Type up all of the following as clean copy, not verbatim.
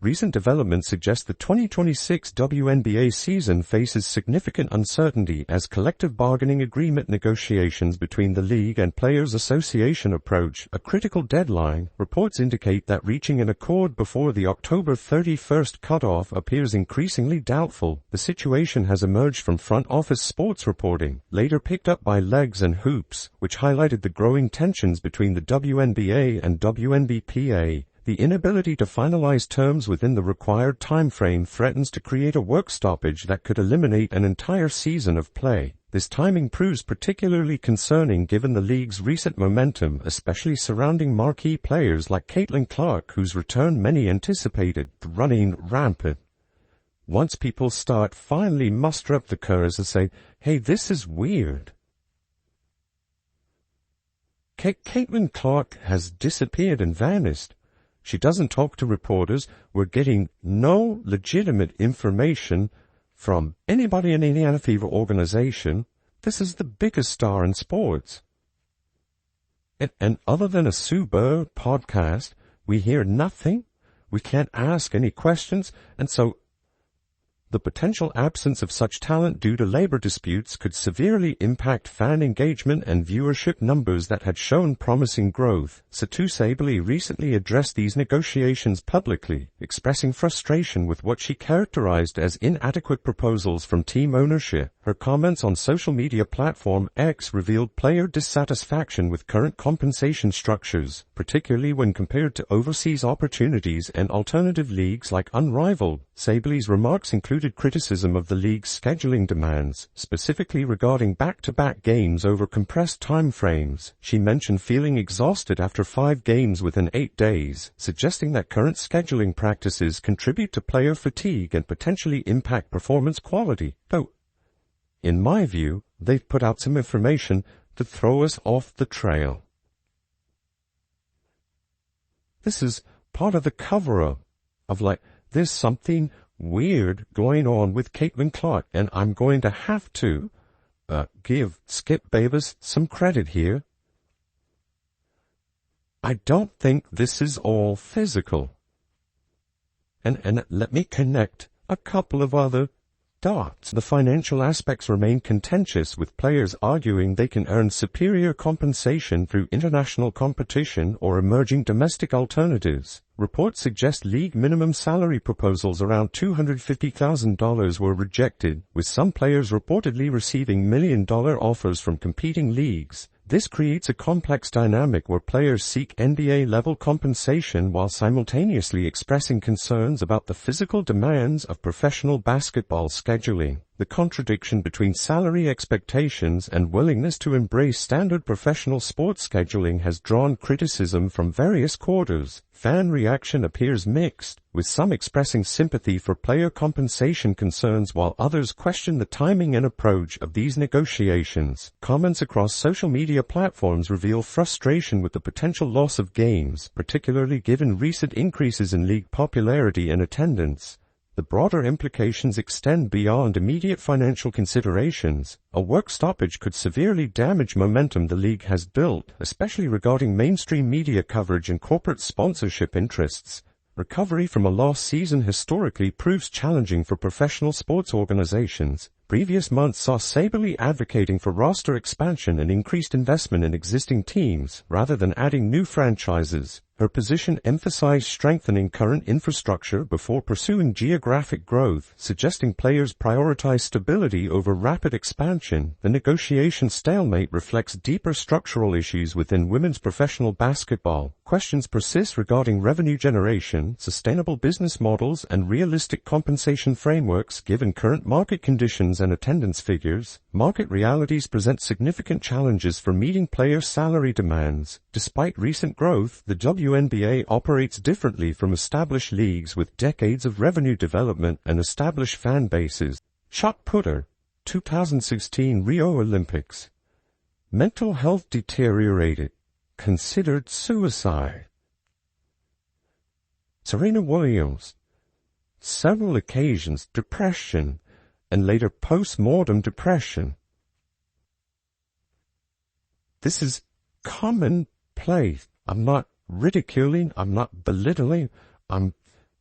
Recent developments suggest the 2026 WNBA season faces significant uncertainty as collective bargaining agreement negotiations between the league and Players Association approach a critical deadline. Reports indicate that reaching an accord before the October 31st cutoff appears increasingly doubtful. The situation has emerged from front office sports reporting, later picked up by Legs and Hoops, which highlighted the growing tensions between the WNBA and WNBPA. The inability to finalize terms within the required time frame threatens to create a work stoppage that could eliminate an entire season of play. This timing proves particularly concerning given the league's recent momentum, especially surrounding marquee players like Caitlin Clark, whose return many anticipated, running rampant. Once people finally muster up the courage to say, hey, this is weird. Caitlin Clark has disappeared and vanished. She doesn't talk to reporters. We're getting no legitimate information from anybody in any Indiana Fever organization. This is the biggest star in sports. And other than a Sue Bird podcast, we hear nothing. We can't ask any questions. And so the potential absence of such talent due to labor disputes could severely impact fan engagement and viewership numbers that had shown promising growth. Satou Sabally recently addressed these negotiations publicly, expressing frustration with what she characterized as inadequate proposals from team ownership. Her comments on social media platform X revealed player dissatisfaction with current compensation structures, particularly when compared to overseas opportunities and alternative leagues like Unrivaled. Sabally's remarks included criticism of the league's scheduling demands, specifically regarding back-to-back games over compressed time frames. She mentioned feeling exhausted after 5 games within 8 days, suggesting that current scheduling practices contribute to player fatigue and potentially impact performance quality. Though, in my view, they've put out some information to throw us off the trail. This is part of the cover-up of there's something weird going on with Caitlin Clark, and I'm going to have to give Skip Bayless some credit here. I don't think this is all physical. And let me connect a couple of other dots. The financial aspects remain contentious, with players arguing they can earn superior compensation through international competition or emerging domestic alternatives. Reports suggest league minimum salary proposals around $250,000 were rejected, with some players reportedly receiving million-dollar offers from competing leagues. This creates a complex dynamic where players seek NBA-level compensation while simultaneously expressing concerns about the physical demands of professional basketball scheduling. The contradiction between salary expectations and willingness to embrace standard professional sports scheduling has drawn criticism from various quarters. Fan reaction appears mixed, with some expressing sympathy for player compensation concerns while others question the timing and approach of these negotiations. Comments across social media platforms reveal frustration with the potential loss of games, particularly given recent increases in league popularity and attendance. The broader implications extend beyond immediate financial considerations. A work stoppage could severely damage momentum the league has built, especially regarding mainstream media coverage and corporate sponsorship interests. Recovery from a lost season historically proves challenging for professional sports organizations. Previous months saw Sabally advocating for roster expansion and increased investment in existing teams, rather than adding new franchises. Her position emphasized strengthening current infrastructure before pursuing geographic growth, suggesting players prioritize stability over rapid expansion. The negotiation stalemate reflects deeper structural issues within women's professional basketball. Questions persist regarding revenue generation, sustainable business models, and realistic compensation frameworks given current market conditions and attendance figures. Market realities present significant challenges for meeting player salary demands. Despite recent growth, the WNBA operates differently from established leagues with decades of revenue development and established fan bases. Shot putter, 2016 Rio Olympics. Mental health deteriorated. Considered suicide. Serena Williams. Several occasions depression, and later post-mortem depression. This is commonplace. I'm not ridiculing, I'm not belittling, I'm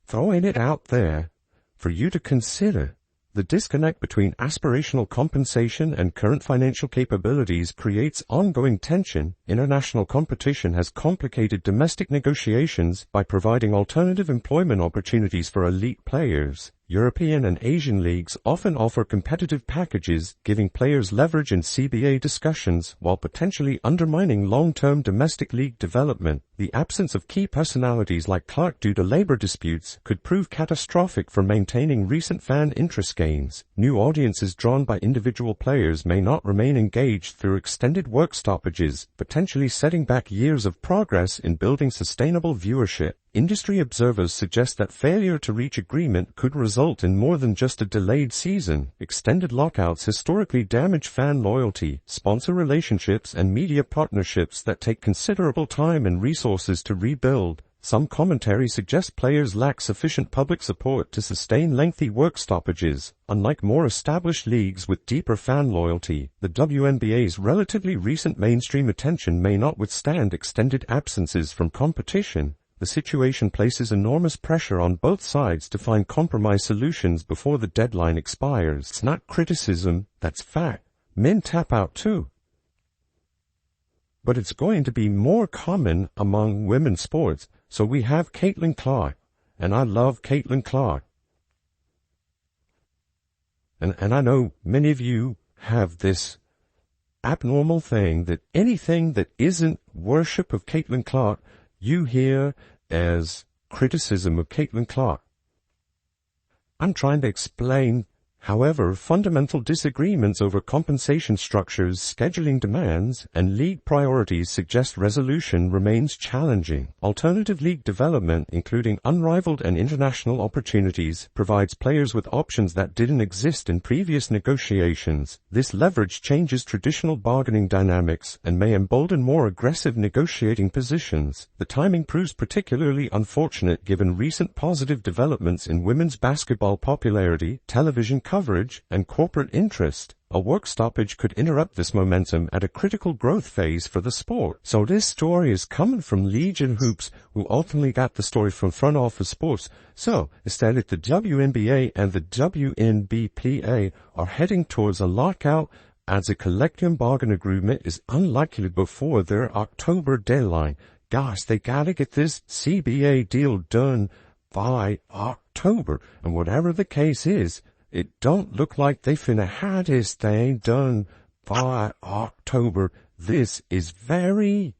throwing it out there for you to consider. The disconnect between aspirational compensation and current financial capabilities creates ongoing tension. International competition has complicated domestic negotiations by providing alternative employment opportunities for elite players. European and Asian leagues often offer competitive packages, giving players leverage in CBA discussions while potentially undermining long-term domestic league development. The absence of key personalities like Clark due to labor disputes could prove catastrophic for maintaining recent fan interest gains. New audiences drawn by individual players may not remain engaged through extended work stoppages, potentially setting back years of progress in building sustainable viewership. Industry observers suggest that failure to reach agreement could result in more than just a delayed season. Extended lockouts historically damage fan loyalty, sponsor relationships, and media partnerships that take considerable time and resources to rebuild. Some commentary suggests players lack sufficient public support to sustain lengthy work stoppages. Unlike more established leagues with deeper fan loyalty, the WNBA's relatively recent mainstream attention may not withstand extended absences from competition. The situation places enormous pressure on both sides to find compromise solutions before the deadline expires. It's not criticism, that's fact. Men tap out too. But it's going to be more common among women's sports. So we have Caitlin Clark, and I love Caitlin Clark. And I know many of you have this abnormal thing that anything that isn't worship of Caitlin Clark, you hear as criticism of Caitlin Clark. I'm trying to explain, however, fundamental disagreements over compensation structures, scheduling demands, and league priorities suggest resolution remains challenging. Alternative league development, including unrivaled and international opportunities, provides players with options that didn't exist in previous negotiations. This leverage changes traditional bargaining dynamics and may embolden more aggressive negotiating positions. The timing proves particularly unfortunate given recent positive developments in women's basketball popularity, television coverage, and corporate interest. A work stoppage could interrupt this momentum at a critical growth phase for the sport. So this story is coming from Legion Hoops, who ultimately got the story from Front Office Sports. So, instead the WNBA and the WNBPA are heading towards a lockout as a collective bargain agreement is unlikely before their October deadline. Gosh, they gotta get this CBA deal done by October, and whatever the case is, it don't look like they finna have this thing done by October. This is very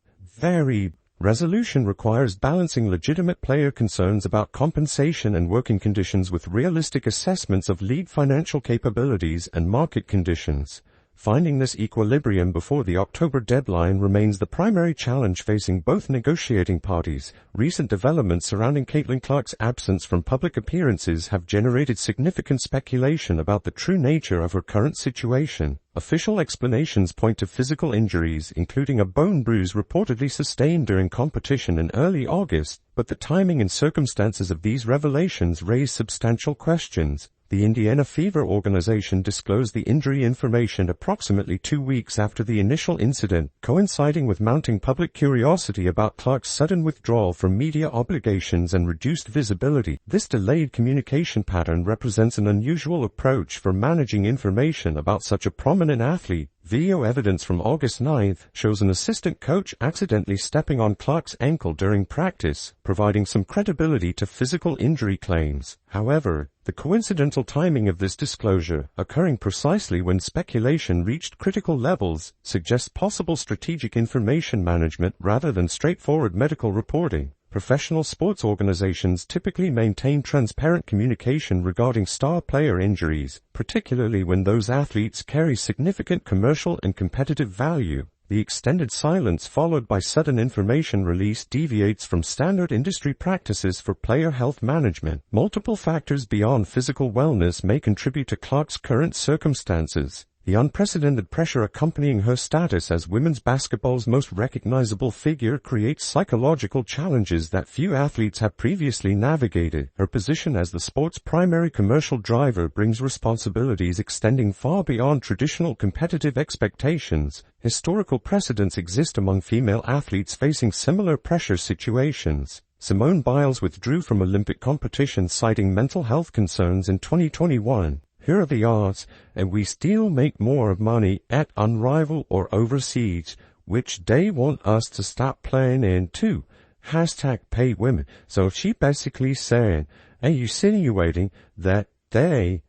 resolution requires balancing legitimate player concerns about compensation and working conditions with realistic assessments of league financial capabilities and market conditions. Finding this equilibrium before the October deadline remains the primary challenge facing both negotiating parties. Recent developments surrounding Caitlin Clark's absence from public appearances have generated significant speculation about the true nature of her current situation. Official explanations point to physical injuries, including a bone bruise reportedly sustained during competition in early August, but the timing and circumstances of these revelations raise substantial questions. The Indiana Fever organization disclosed the injury information approximately 2 weeks after the initial incident, coinciding with mounting public curiosity about Clark's sudden withdrawal from media obligations and reduced visibility. This delayed communication pattern represents an unusual approach for managing information about such a prominent athlete. Video evidence from August 9th shows an assistant coach accidentally stepping on Clark's ankle during practice, providing some credibility to physical injury claims. However, the coincidental timing of this disclosure, occurring precisely when speculation reached critical levels, suggests possible strategic information management rather than straightforward medical reporting. Professional sports organizations typically maintain transparent communication regarding star player injuries, particularly when those athletes carry significant commercial and competitive value. The extended silence followed by sudden information release deviates from standard industry practices for player health management. Multiple factors beyond physical wellness may contribute to Clark's current circumstances. The unprecedented pressure accompanying her status as women's basketball's most recognizable figure creates psychological challenges that few athletes have previously navigated. Her position as the sport's primary commercial driver brings responsibilities extending far beyond traditional competitive expectations. Historical precedents exist among female athletes facing similar pressure situations. Simone Biles withdrew from Olympic competition citing mental health concerns in 2021. Here are the odds, and we still make more money at Unrivaled or overseas, which they want us to stop playing in too. Hashtag pay women. So she basically saying, and insinuating that they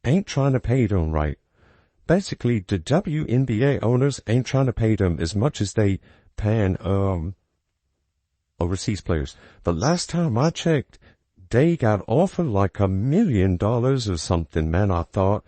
ain't trying to pay them right. Basically, the WNBA owners ain't trying to pay them as much as they paying overseas players. The last time I checked, they got offered like $1 million or something, man, I thought.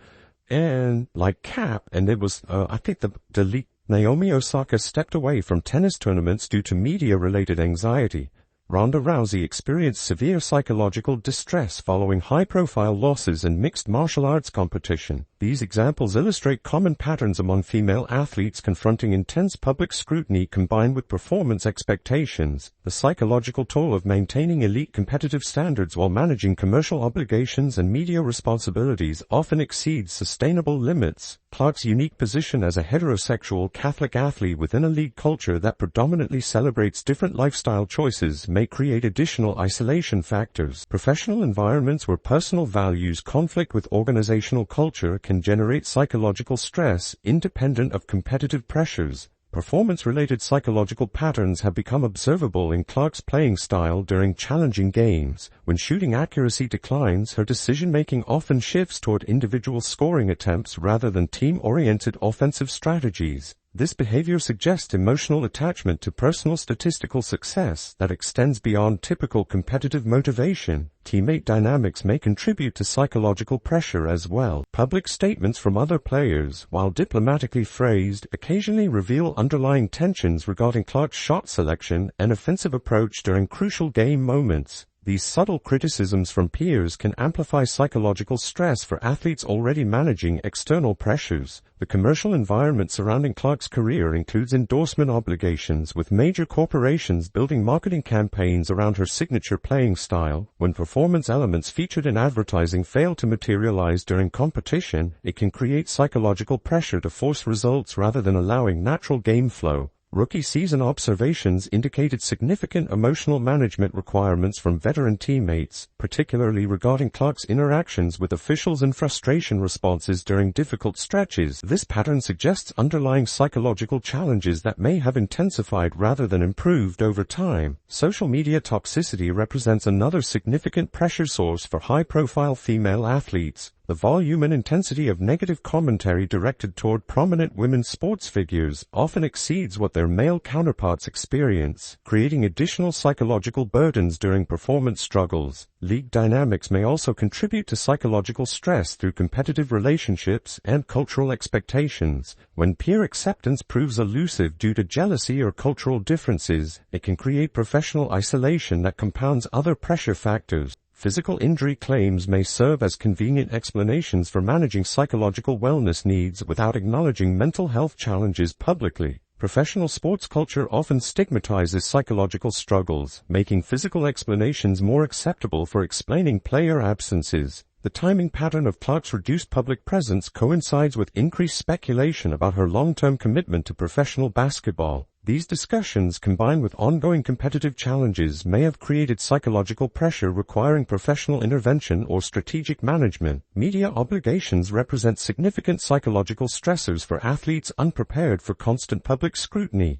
And like cap, and it was, I think the league, Naomi Osaka stepped away from tennis tournaments due to media-related anxiety. Ronda Rousey experienced severe psychological distress following high-profile losses in mixed martial arts competition. These examples illustrate common patterns among female athletes confronting intense public scrutiny combined with performance expectations. The psychological toll of maintaining elite competitive standards while managing commercial obligations and media responsibilities often exceeds sustainable limits. Clark's unique position as a heterosexual Catholic athlete within a league culture that predominantly celebrates different lifestyle choices may create additional isolation factors. Professional environments where personal values conflict with organizational culture can generate psychological stress independent of competitive pressures. Performance-related psychological patterns have become observable in Clark's playing style during challenging games. When shooting accuracy declines, her decision-making often shifts toward individual scoring attempts rather than team-oriented offensive strategies. This behavior suggests emotional attachment to personal statistical success that extends beyond typical competitive motivation. Teammate dynamics may contribute to psychological pressure as well. Public statements from other players, while diplomatically phrased, occasionally reveal underlying tensions regarding Clark's shot selection and offensive approach during crucial game moments. These subtle criticisms from peers can amplify psychological stress for athletes already managing external pressures. The commercial environment surrounding Clark's career includes endorsement obligations, with major corporations building marketing campaigns around her signature playing style. When performance elements featured in advertising fail to materialize during competition, it can create psychological pressure to force results rather than allowing natural game flow. Rookie season observations indicated significant emotional management requirements from veteran teammates, particularly regarding Clark's interactions with officials and frustration responses during difficult stretches. This pattern suggests underlying psychological challenges that may have intensified rather than improved over time. Social media toxicity represents another significant pressure source for high-profile female athletes. The volume and intensity of negative commentary directed toward prominent women's sports figures often exceeds what their male counterparts experience, creating additional psychological burdens during performance struggles. League dynamics may also contribute to psychological stress through competitive relationships and cultural expectations. When peer acceptance proves elusive due to jealousy or cultural differences, it can create professional isolation that compounds other pressure factors. Physical injury claims may serve as convenient explanations for managing psychological wellness needs without acknowledging mental health challenges publicly. Professional sports culture often stigmatizes psychological struggles, making physical explanations more acceptable for explaining player absences. The timing pattern of Clark's reduced public presence coincides with increased speculation about her long-term commitment to professional basketball. These discussions, combined with ongoing competitive challenges, may have created psychological pressure requiring professional intervention or strategic management. Media obligations represent significant psychological stressors for athletes unprepared for constant public scrutiny.